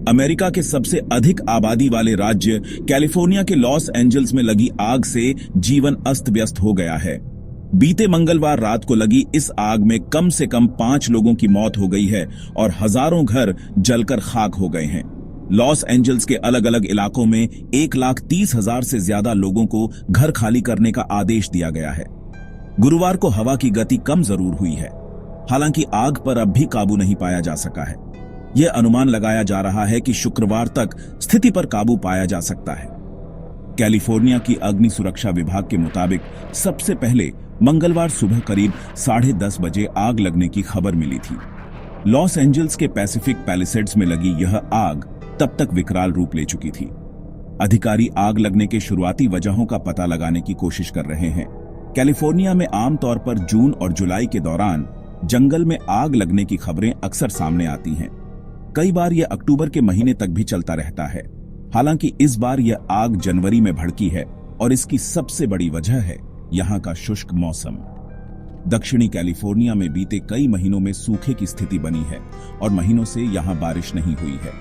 America के सबसे अधिक आबादी वाले राज्य कैलिफोर्निया के लॉस एंजल्स में लगी आग से जीवन अस्त व्यस्त हो गया है। बीते मंगलवार रात को लगी इस आग में कम से कम 5 लोगों की मौत हो गई है और हजारों घर जलकर खाक हो गए हैं। लॉस एंजल्स के अलग अलग इलाकों में 1,30,000 से ज्यादा लोगों को घर खाली करने का आदेश दिया गया है। गुरुवार को हवा की गति कम जरूर हुई है, हालांकि आग पर अब भी काबू नहीं पाया जा सका है। यह अनुमान लगाया जा रहा है कि शुक्रवार तक स्थिति पर काबू पाया जा सकता है। कैलिफोर्निया की अग्नि सुरक्षा विभाग के मुताबिक सबसे पहले मंगलवार सुबह करीब 10:30 बजे आग लगने की खबर मिली थी। लॉस एंजल्स के पैसिफिक पैलिसेड्स में लगी यह आग तब तक विकराल रूप ले चुकी थी। अधिकारी आग लगने के शुरुआती वजहों का पता लगाने की कोशिश कर रहे हैं। कैलिफोर्निया में आमतौर पर जून और जुलाई के दौरान जंगल में आग लगने की खबरें अक्सर सामने आती हैं। कई बार यह अक्टूबर के महीने तक भी चलता रहता है। हालांकि इस बार यह आग जनवरी में भड़की है और इसकी सबसे बड़ी वजह है यहां का शुष्क मौसम। दक्षिणी कैलिफोर्निया में बीते कई महीनों में सूखे की स्थिति बनी है और महीनों से यहां बारिश नहीं हुई है।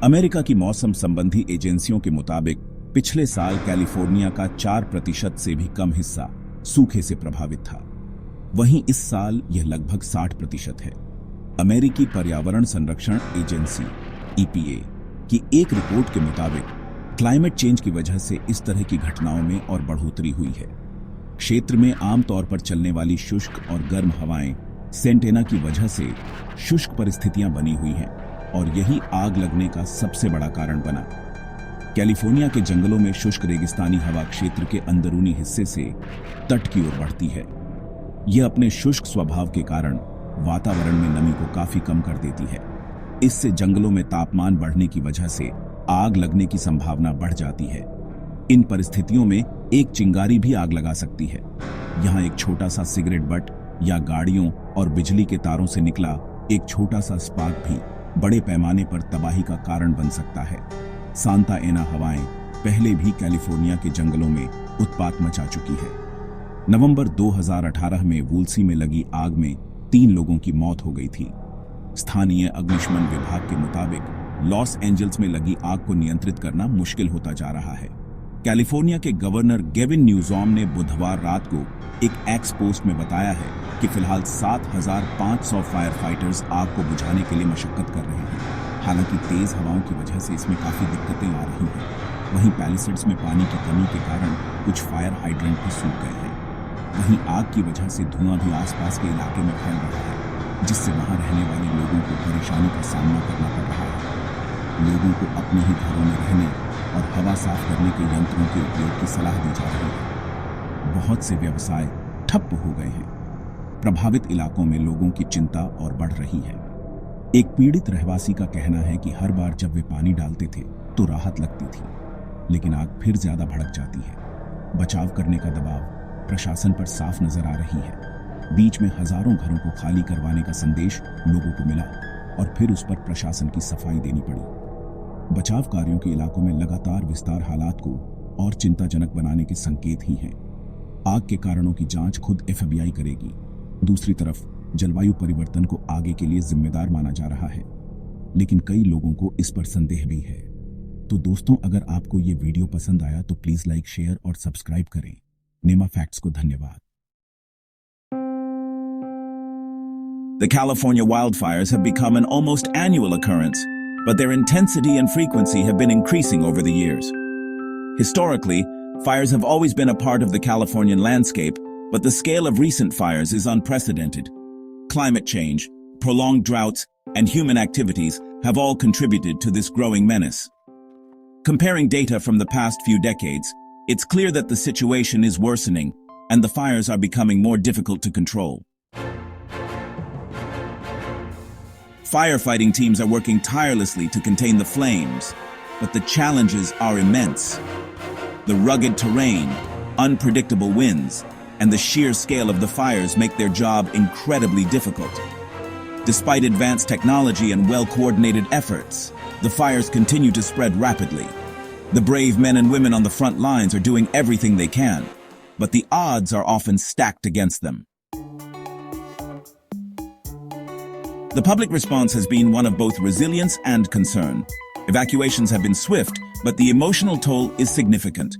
अमेरिका की मौसम संबंधी एजेंसियों के मुताबिक पिछले साल कैलिफोर्निया का 4% से भी कम हिस्सा सूखे से प्रभावित था। वहीं इस साल यह लगभग 60% है। अमेरिकी पर्यावरण संरक्षण एजेंसी EPA की एक रिपोर्ट के मुताबिक क्लाइमेट चेंज की वजह से इस तरह की घटनाओं में और बढ़ोतरी हुई है। क्षेत्र में आमतौर पर चलने वाली शुष्क और गर्म हवाएं सेंटेना की वजह से शुष्क परिस्थितियां बनी हुई हैं और यही आग लगने का सबसे बड़ा कारण बना। कैलिफोर्निया के जंगलों में शुष्क रेगिस्तानी हवा क्षेत्र के अंदरूनी हिस्से से तट की ओर बढ़ती है। यह अपने शुष्क स्वभाव के कारण वातावरण में नमी को काफी कम कर देती है। इससे जंगलों में तापमान बढ़ने की वजह से आग लगने की संभावना बढ़ जाती है। इन परिस्थितियों में एक चिंगारी भी आग लगा सकती है। यहाँ एक छोटा सा सिगरेट बट या गाड़ियों और बिजली के तारों से निकला एक छोटा सा स्पार्क भी बड़े पैमाने पर तबाही का कारण बन सकता है। सांता एना हवाएं पहले भी कैलिफोर्निया के जंगलों में उत्पात मचा चुकी है। नवंबर 2018 में वुल्सी में लगी आग में 3 लोगों की मौत हो गई थी। स्थानीय अग्निशमन विभाग के मुताबिक लॉस एंजल्स में लगी आग को नियंत्रित करना मुश्किल होता जा रहा है। कैलिफोर्निया के गवर्नर गेविन न्यूसॉम ने बुधवार रात को एक एक्स पोस्ट में बताया है कि फिलहाल 7,500 फायर फाइटर्स आग को बुझाने के लिए मशक्कत कर रहे हैं। हालांकि तेज हवाओं की वजह से इसमें काफी दिक्कतें आ रही हैं। वहीं पैलिसेड्स में पानी की कमी के कारण कुछ फायर हाइड्रेंट भी सूख गए हैं। वहीं आग की वजह से धुआं भी आसपास के इलाके में फैल रहा है, जिससे वहां रहने वाले लोगों को परेशानी का सामना करना पड़ रहा है। लोगों को अपने ही घरों में रहने और हवा साफ करने के यंत्रों के उपयोग की सलाह दी जा रही है। बहुत से व्यवसाय ठप्प हो गए हैं। प्रभावित इलाकों में लोगों की चिंता और बढ़ रही है। एक पीड़ित रहवासी का कहना है कि हर बार जब वे पानी डालते थे तो राहत लगती थी, लेकिन आग फिर ज्यादा भड़क जाती है। बचाव करने का दबाव प्रशासन पर साफ नजर आ रही है। बीच में हजारों घरों को खाली करवाने का संदेश लोगों को मिला और फिर उस पर प्रशासन की सफाई देनी पड़ी। बचाव कार्यों के इलाकों में लगातार विस्तार हालात को और चिंताजनक बनाने के संकेत ही हैं। आग के कारणों की जांच खुद FBI करेगी। दूसरी तरफ जलवायु परिवर्तन को आगे के लिए जिम्मेदार माना जा रहा है, लेकिन कई लोगों को इस पर संदेह भी है। तो दोस्तों, अगर आपको ये वीडियो पसंद आया तो प्लीज लाइक, शेयर और सब्सक्राइब करें। नेमा फैक्ट्स को धन्यवाद। The California wildfires have become an almost annual occurrence, but their intensity and frequency have been increasing over the years. Historically, fires have always been a part of the Californian landscape, but the scale of recent fires is unprecedented. Climate change, prolonged droughts, and human activities have all contributed to this growing menace. Comparing data from the past few decades, it's clear that the situation is worsening and the fires are becoming more difficult to control. Firefighting teams are working tirelessly to contain the flames, but the challenges are immense. The rugged terrain, unpredictable winds, and the sheer scale of the fires make their job incredibly difficult. Despite advanced technology and well-coordinated efforts, the fires continue to spread rapidly. The brave men and women on the front lines are doing everything they can, but the odds are often stacked against them. The public response has been one of both resilience and concern. Evacuations have been swift, but the emotional toll is significant.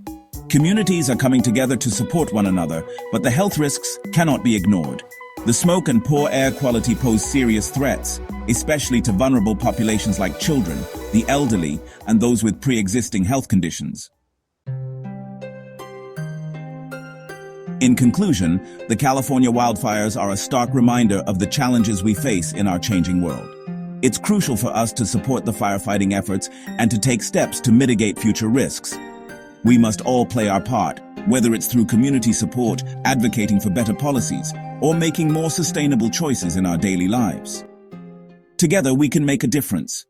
Communities are coming together to support one another, but the health risks cannot be ignored. The smoke and poor air quality pose serious threats, especially to vulnerable populations like children, the elderly, and those with pre-existing health conditions. In conclusion, the California wildfires are a stark reminder of the challenges we face in our changing world. It's crucial for us to support the firefighting efforts and to take steps to mitigate future risks. We must all play our part, whether it's through community support, advocating for better policies, or making more sustainable choices in our daily lives. Together, we can make a difference.